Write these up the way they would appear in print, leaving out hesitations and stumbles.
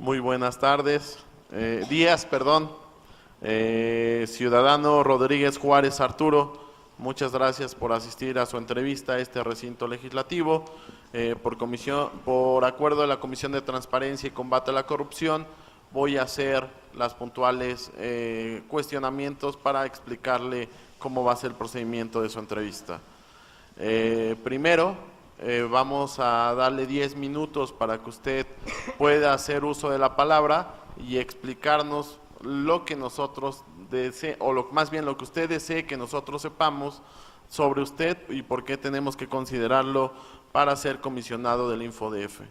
Muy buenas tardes, días, perdón. Ciudadano Rodríguez Juárez Arturo, muchas gracias por asistir a su entrevista a este recinto legislativo. Por acuerdo de la Comisión de Transparencia y Combate a la Corrupción, voy a hacer las puntuales cuestionamientos para explicarle cómo va a ser el procedimiento de su entrevista. Primero, vamos a darle 10 minutos para que usted pueda hacer uso de la palabra y explicarnos lo que nosotros desee, más bien lo que usted desee que nosotros sepamos sobre usted y por qué tenemos que considerarlo para ser comisionado del InfoDF.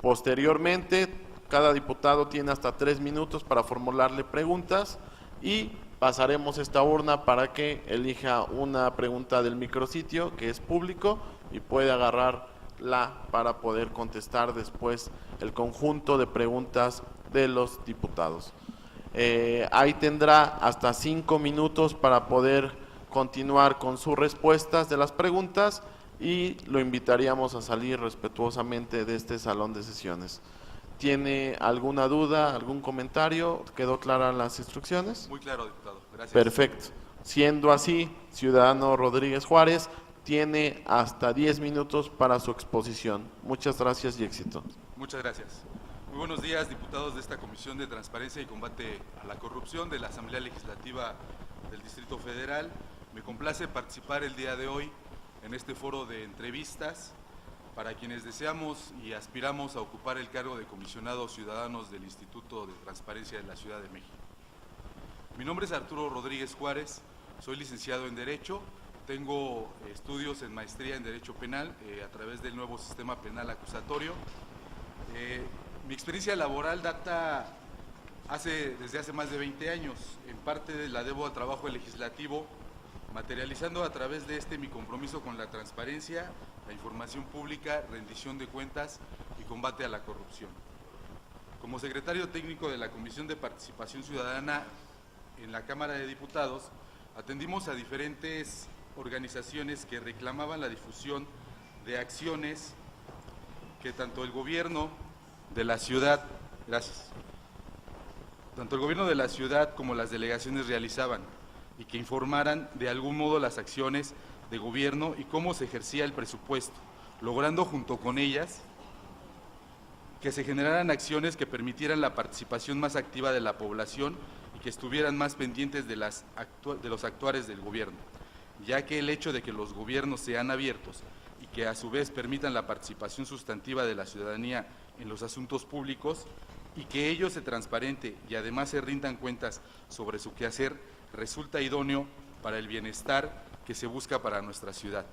Posteriormente, cada diputado tiene hasta 3 minutos para formularle preguntas y pasaremos esta urna para que elija una pregunta del micrositio que es público y puede agarrarla para poder contestar después el conjunto de preguntas de los diputados. Ahí tendrá hasta 5 minutos para poder continuar con sus respuestas de las preguntas y lo invitaríamos a salir respetuosamente de este salón de sesiones. ¿Tiene alguna duda, algún comentario? ¿Quedó claras las instrucciones? Muy claro, diputado. Gracias. Perfecto. Siendo así, ciudadano Rodríguez Juárez tiene hasta 10 minutos para su exposición. Muchas gracias y éxito. Muchas gracias. Muy buenos días, diputados de esta Comisión de Transparencia y Combate a la Corrupción de la Asamblea Legislativa del Distrito Federal. Me complace participar el día de hoy en este foro de entrevistas para quienes deseamos y aspiramos a ocupar el cargo de comisionados ciudadanos del Instituto de Transparencia de la Ciudad de México. Mi nombre es Arturo Rodríguez Juárez, soy licenciado en Derecho, tengo estudios en maestría en Derecho Penal a través del nuevo sistema penal acusatorio. Mi experiencia laboral data desde hace más de 20 años, en parte la debo al trabajo legislativo, materializando a través de mi compromiso con la transparencia, la información pública, rendición de cuentas y combate a la corrupción. Como secretario técnico de la Comisión de Participación Ciudadana en la Cámara de Diputados, atendimos a diferentes organizaciones que reclamaban la difusión de acciones que tanto el gobierno de la ciudad, tanto el gobierno de la ciudad como las delegaciones realizaban y que informaran de algún modo las acciones de gobierno y cómo se ejercía el presupuesto, logrando junto con ellas que se generaran acciones que permitieran la participación más activa de la población y que estuvieran más pendientes de los actuares del gobierno, ya que el hecho de que los gobiernos sean abiertos y que a su vez permitan la participación sustantiva de la ciudadanía en los asuntos públicos y que ello se transparente y además se rindan cuentas sobre su quehacer, resulta idóneo para el bienestar que se busca para nuestra ciudad,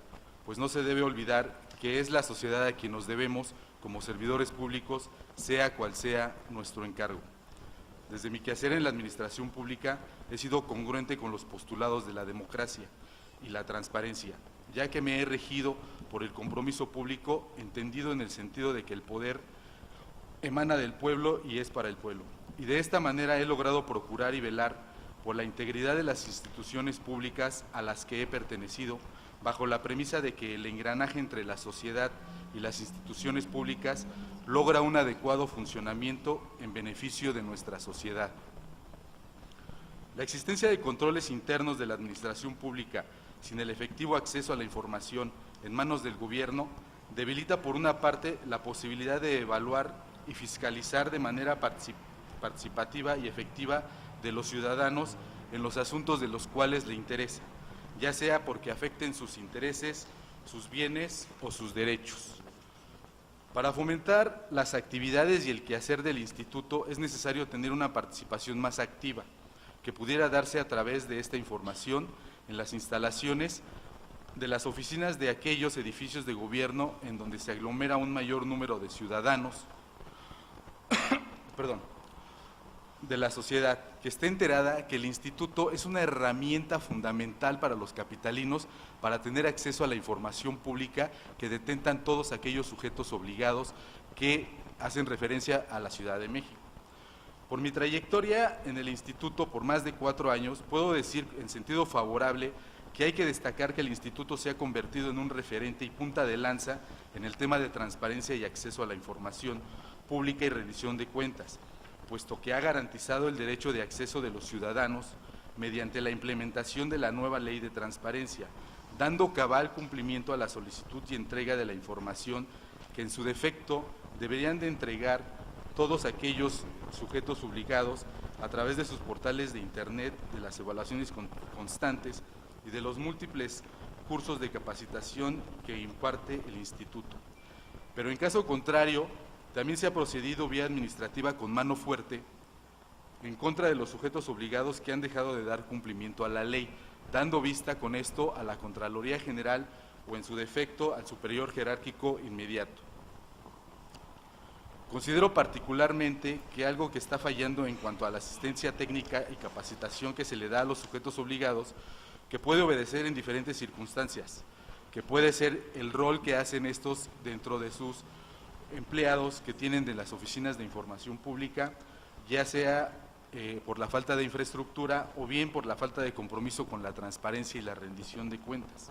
pues no se debe olvidar que es la sociedad a quien nos debemos como servidores públicos, sea cual sea nuestro encargo. Desde mi quehacer en la administración pública he sido congruente con los postulados de la democracia y la transparencia, ya que me he regido por el compromiso público entendido en el sentido de que el poder emana del pueblo y es para el pueblo. Y de esta manera he logrado procurar y velar por la integridad de las instituciones públicas a las que he pertenecido, bajo la premisa de que el engranaje entre la sociedad y las instituciones públicas logra un adecuado funcionamiento en beneficio de nuestra sociedad. La existencia de controles internos de la administración pública sin el efectivo acceso a la información en manos del gobierno debilita por una parte la posibilidad de evaluar y fiscalizar de manera participativa y efectiva de los ciudadanos en los asuntos de los cuales le interesa, ya sea porque afecten sus intereses, sus bienes o sus derechos. Para fomentar las actividades y el quehacer del instituto es necesario tener una participación más activa, que pudiera darse a través de esta información en las instalaciones de las oficinas de aquellos edificios de gobierno en donde se aglomera un mayor número de ciudadanos, de la sociedad, que esté enterada que el instituto es una herramienta fundamental para los capitalinos para tener acceso a la información pública que detentan todos aquellos sujetos obligados que hacen referencia a la Ciudad de México. Por mi trayectoria en el instituto por más de 4 años, puedo decir en sentido favorable que hay que destacar que el instituto se ha convertido en un referente y punta de lanza en el tema de transparencia y acceso a la información, pública y rendición de cuentas, puesto que ha garantizado el derecho de acceso de los ciudadanos mediante la implementación de la nueva Ley de Transparencia, dando cabal cumplimiento a la solicitud y entrega de la información que en su defecto deberían de entregar todos aquellos sujetos obligados a través de sus portales de Internet, de las evaluaciones constantes y de los múltiples cursos de capacitación que imparte el Instituto. Pero en caso contrario, también se ha procedido vía administrativa con mano fuerte en contra de los sujetos obligados que han dejado de dar cumplimiento a la ley, dando vista con esto a la Contraloría General o en su defecto al superior jerárquico inmediato. Considero particularmente que algo que está fallando en cuanto a la asistencia técnica y capacitación que se le da a los sujetos obligados, que puede obedecer en diferentes circunstancias, que puede ser el rol que hacen estos dentro de sus empleados que tienen de las oficinas de información pública, ya sea por la falta de infraestructura o bien por la falta de compromiso con la transparencia y la rendición de cuentas.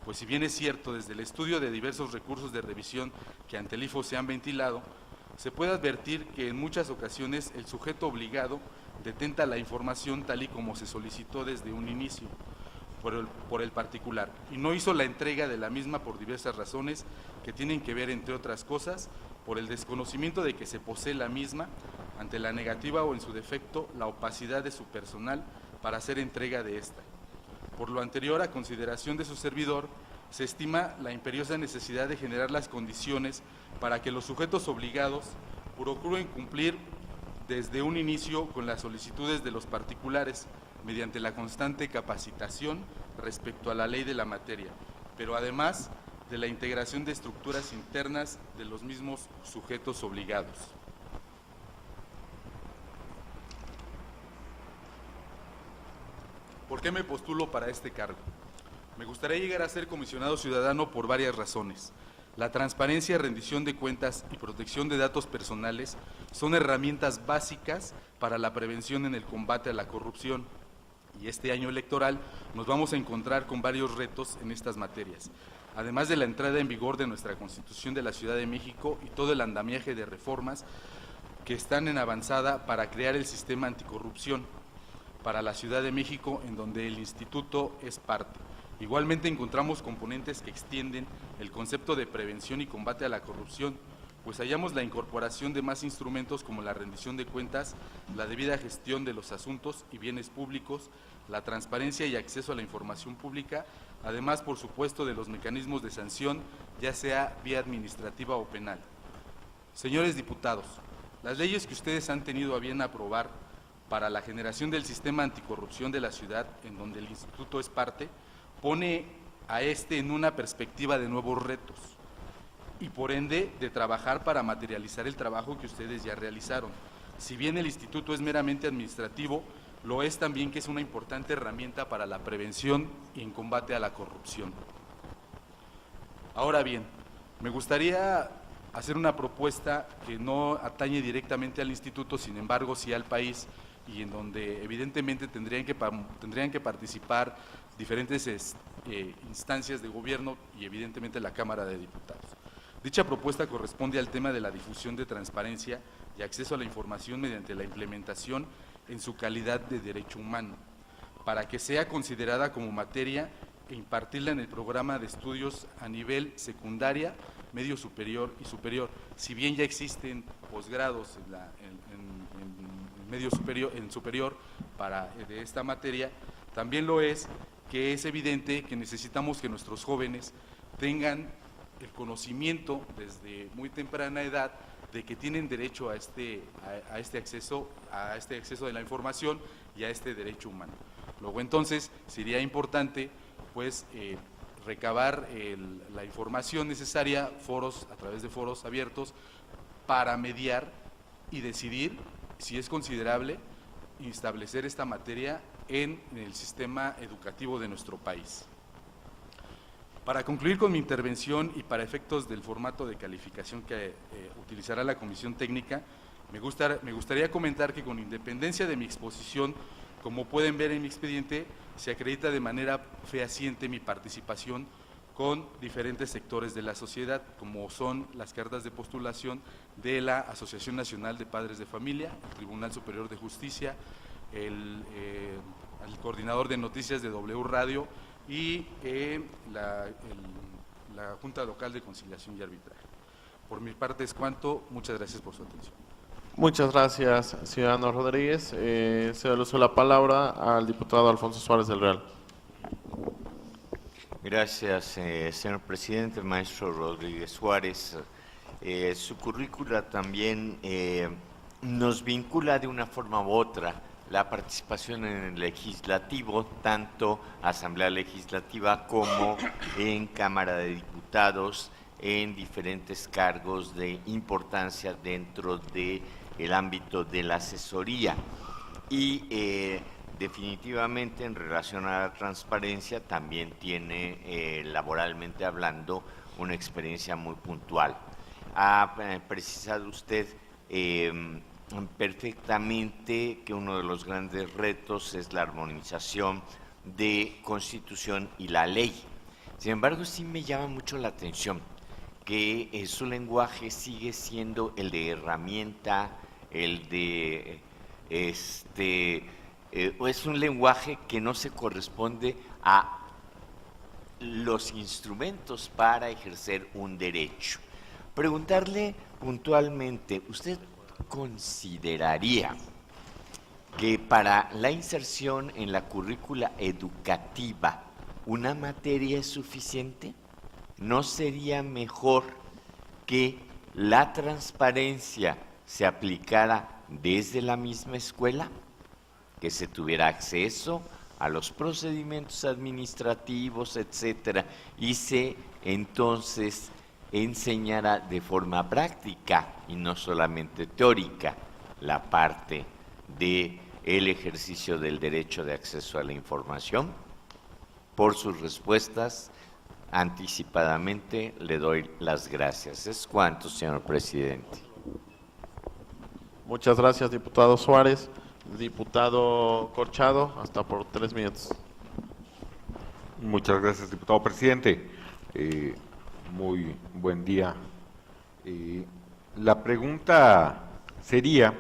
Pues si bien es cierto, desde el estudio de diversos recursos de revisión que ante el IFO se han ventilado, se puede advertir que en muchas ocasiones el sujeto obligado detenta la información tal y como se solicitó desde un inicio por el particular y no hizo la entrega de la misma por diversas razones que tienen que ver, entre otras cosas, por el desconocimiento de que se posee la misma, ante la negativa o en su defecto la opacidad de su personal para hacer entrega de esta. Por lo anterior, a consideración de su servidor, se estima la imperiosa necesidad de generar las condiciones para que los sujetos obligados procuren cumplir desde un inicio con las solicitudes de los particulares mediante la constante capacitación respecto a la ley de la materia, pero además de la integración de estructuras internas de los mismos sujetos obligados. ¿Por qué me postulo para este cargo? Me gustaría llegar a ser comisionado ciudadano por varias razones. La transparencia, rendición de cuentas y protección de datos personales son herramientas básicas para la prevención en el combate a la corrupción. Y este año electoral nos vamos a encontrar con varios retos en estas materias. Además de la entrada en vigor de nuestra Constitución de la Ciudad de México y todo el andamiaje de reformas que están en avanzada para crear el sistema anticorrupción para la Ciudad de México, en donde el Instituto es parte. Igualmente encontramos componentes que extienden el concepto de prevención y combate a la corrupción, pues hallamos la incorporación de más instrumentos como la rendición de cuentas, la debida gestión de los asuntos y bienes públicos, la transparencia y acceso a la información pública, además, por supuesto, de los mecanismos de sanción, ya sea vía administrativa o penal. Señores diputados, las leyes que ustedes han tenido a bien aprobar para la generación del sistema anticorrupción de la ciudad, en donde el Instituto es parte, pone a este en una perspectiva de nuevos retos y por ende de trabajar para materializar el trabajo que ustedes ya realizaron. Si bien el Instituto es meramente administrativo, lo es también que es una importante herramienta para la prevención y en combate a la corrupción. Ahora bien, me gustaría hacer una propuesta que no atañe directamente al Instituto, sin embargo sí al país, y en donde evidentemente tendrían que participar diferentes instancias de gobierno y evidentemente la Cámara de Diputados. Dicha propuesta corresponde al tema de la difusión de transparencia y acceso a la información mediante la implementación en su calidad de derecho humano, para que sea considerada como materia e impartirla en el programa de estudios a nivel secundaria, medio superior y superior. Si bien ya existen posgrados en medio superior, en superior de esta materia, también lo es que es evidente que necesitamos que nuestros jóvenes tengan el conocimiento desde muy temprana edad de que tienen derecho a este acceso de la información y a este derecho humano. Luego entonces sería importante pues recabar la información necesaria, a través de foros abiertos, para mediar y decidir si es considerable establecer esta materia en el sistema educativo de nuestro país. Para concluir con mi intervención y para efectos del formato de calificación que utilizará la Comisión Técnica, me gustaría comentar que con independencia de mi exposición, como pueden ver en mi expediente, se acredita de manera fehaciente mi participación con diferentes sectores de la sociedad, como son las cartas de postulación de la Asociación Nacional de Padres de Familia, el Tribunal Superior de Justicia, el coordinador de noticias de W Radio y la Junta Local de Conciliación y Arbitraje. Por mi parte es cuanto. Muchas gracias por su atención. Muchas gracias, ciudadano Rodríguez. Cedo el uso de la palabra al diputado Alfonso Suárez del Real. Gracias, señor presidente, maestro Rodríguez Suárez. Su currícula también nos vincula de una forma u otra la participación en el legislativo, tanto Asamblea Legislativa como en Cámara de Diputados, en diferentes cargos de importancia dentro del ámbito de la asesoría. Y definitivamente en relación a la transparencia también tiene, laboralmente hablando, una experiencia muy puntual. Ha precisado usted perfectamente que uno de los grandes retos es la armonización de Constitución y la ley. Sin embargo, sí me llama mucho la atención que su lenguaje sigue siendo el de herramienta, el de es un lenguaje que no se corresponde a los instrumentos para ejercer un derecho. Preguntarle puntualmente, ¿usted consideraría que para la inserción en la currícula educativa una materia es suficiente? ¿No sería mejor que la transparencia se aplicara desde la misma escuela? Que se tuviera acceso a los procedimientos administrativos, etcétera, y se entonces enseñara de forma práctica y no solamente teórica la parte del ejercicio del derecho de acceso a la información. Por sus respuestas, anticipadamente le doy las gracias. Es cuanto, señor presidente. Muchas gracias, diputado Suárez. Diputado Corchado, hasta por 3 minutos. Muchas gracias, diputado presidente. Muy buen día. La pregunta sería,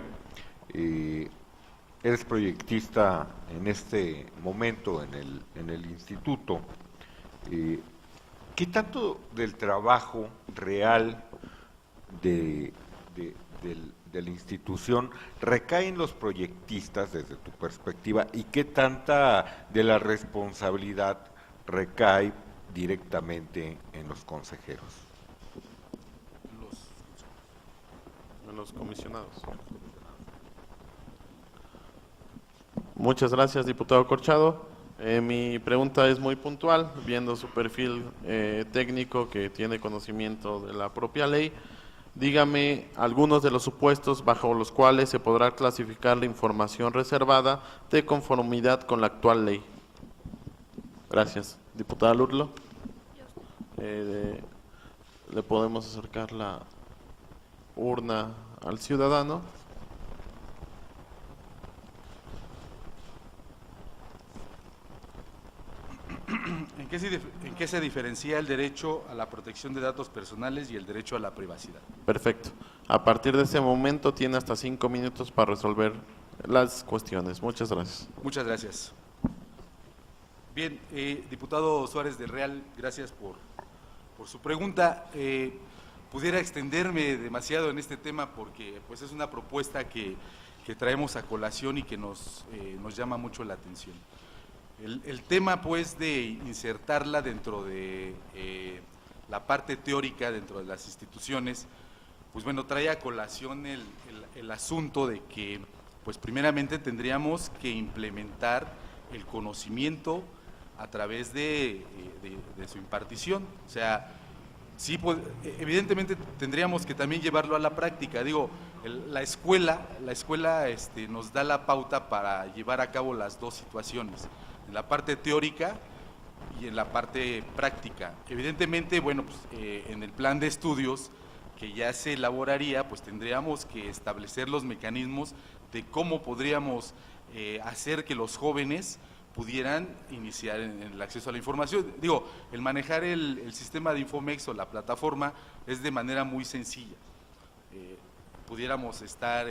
eres proyectista en este momento en el instituto, ¿qué tanto del trabajo real de la institución recae en los proyectistas desde tu perspectiva y qué tanta de la responsabilidad recae directamente en los consejeros? En los comisionados. Muchas gracias, diputado Corchado. Mi pregunta es muy puntual, viendo su perfil técnico que tiene conocimiento de la propia ley. Dígame algunos de los supuestos bajo los cuales se podrá clasificar la información reservada de conformidad con la actual ley. Gracias. Diputada Lurlo. Le podemos acercar la urna al ciudadano. ¿En qué se diferencia el derecho a la protección de datos personales y el derecho a la privacidad? Perfecto. A partir de ese momento tiene hasta 5 minutos para resolver las cuestiones. Muchas gracias. Muchas gracias. Bien, diputado Suárez del Real, gracias por su pregunta. Pudiera extenderme demasiado en este tema porque pues, es una propuesta que traemos a colación y que nos llama mucho la atención. El tema, pues, de insertarla dentro de la parte teórica, dentro de las instituciones, pues, bueno, trae a colación el asunto de que, pues, primeramente tendríamos que implementar el conocimiento a través de su impartición. O sea, sí, pues, evidentemente tendríamos que también llevarlo a la práctica. Digo, la escuela nos da la pauta para llevar a cabo las dos situaciones, en la parte teórica y en la parte práctica. Evidentemente, bueno, pues, en el plan de estudios que ya se elaboraría, pues tendríamos que establecer los mecanismos de cómo podríamos hacer que los jóvenes pudieran iniciar en el acceso a la información. Digo, el manejar el sistema de Infomex o la plataforma es de manera muy sencilla. Pudiéramos estar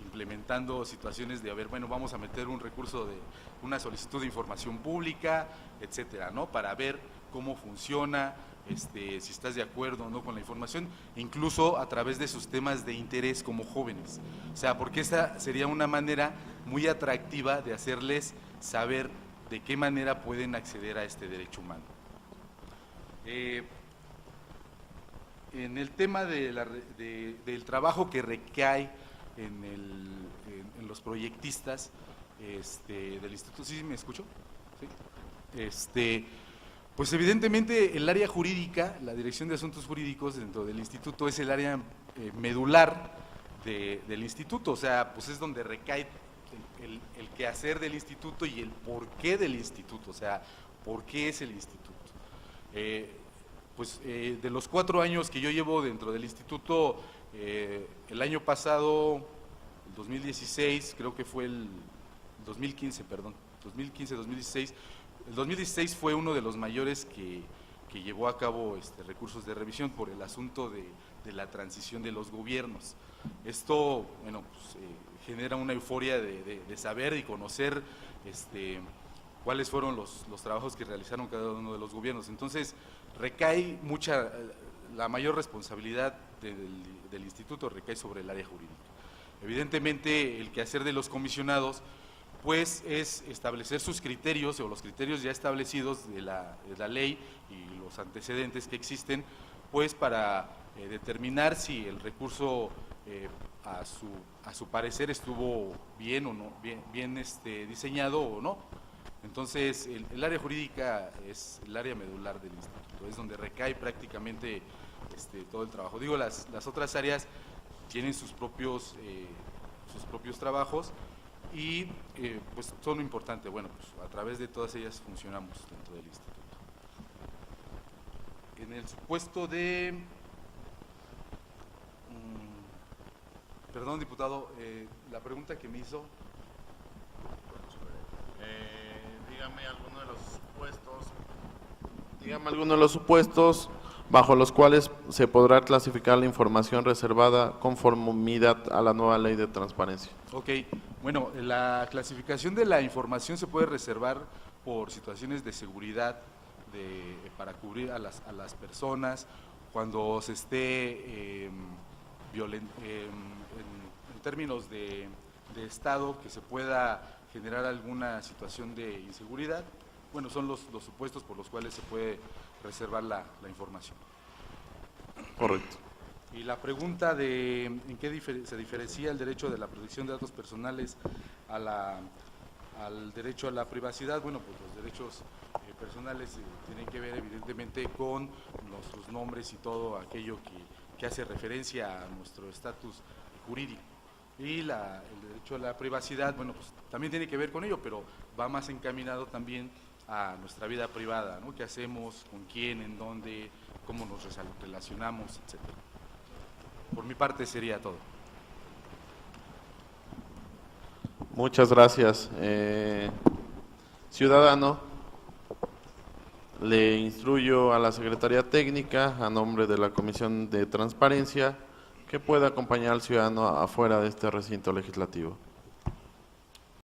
implementando situaciones de, a ver, bueno, vamos a meter un recurso de una solicitud de información pública, etcétera, ¿no? Para ver cómo funciona, si estás de acuerdo o no con la información, incluso a través de sus temas de interés como jóvenes. O sea, porque esta sería una manera muy atractiva de hacerles saber de qué manera pueden acceder a este derecho humano. En el tema del trabajo que recae en los proyectistas del instituto, ¿sí me escucho? ¿Sí? Pues evidentemente el área jurídica, la Dirección de Asuntos Jurídicos dentro del instituto es el área medular del instituto, o sea, pues es donde recae el quehacer del instituto y el porqué del instituto, o sea, por qué es el instituto. De los 4 años que yo llevo dentro del instituto, el año pasado, el 2016, creo que fue el 2015, perdón, 2015-2016, el 2016 fue uno de los mayores que llevó a cabo recursos de revisión por el asunto de la transición de los gobiernos. Esto, bueno, pues, genera una euforia de saber y conocer cuáles fueron los trabajos que realizaron cada uno de los gobiernos. Entonces, recae la mayor responsabilidad del instituto recae sobre el área jurídica. Evidentemente, el quehacer de los comisionados pues es establecer sus criterios o los criterios ya establecidos de la ley y los antecedentes que existen, pues para determinar si el recurso a su parecer estuvo bien o no, bien diseñado o no. Entonces, el área jurídica es el área medular del instituto, es donde recae prácticamente todo el trabajo. Digo, las otras áreas tienen sus propios trabajos y pues son lo importante. Bueno, pues a través de todas ellas funcionamos dentro del instituto. En el supuesto de... perdón, diputado, la pregunta que me hizo... Dígame alguno de los supuestos bajo los cuales se podrá clasificar la información reservada conformidad a la nueva ley de transparencia. Ok, bueno, la clasificación de la información se puede reservar por situaciones de seguridad para cubrir a las personas, cuando se esté en términos de Estado, que se pueda generar alguna situación de inseguridad. Bueno, son los supuestos por los cuales se puede reservar la información. Correcto. Y la pregunta de en qué se diferencia el derecho de la protección de datos personales al derecho a la privacidad. Bueno, pues los derechos personales tienen que ver evidentemente con nuestros nombres y todo aquello que hace referencia a nuestro estatus jurídico. Y el derecho a la privacidad, bueno, pues también tiene que ver con ello, pero va más encaminado también a nuestra vida privada, ¿no? ¿Qué hacemos? ¿Con quién? ¿En dónde? ¿Cómo nos relacionamos? Etcétera. Por mi parte sería todo. Muchas gracias. Ciudadano, le instruyo a la Secretaría Técnica, a nombre de la Comisión de Transparencia, que pueda acompañar al ciudadano afuera de este recinto legislativo.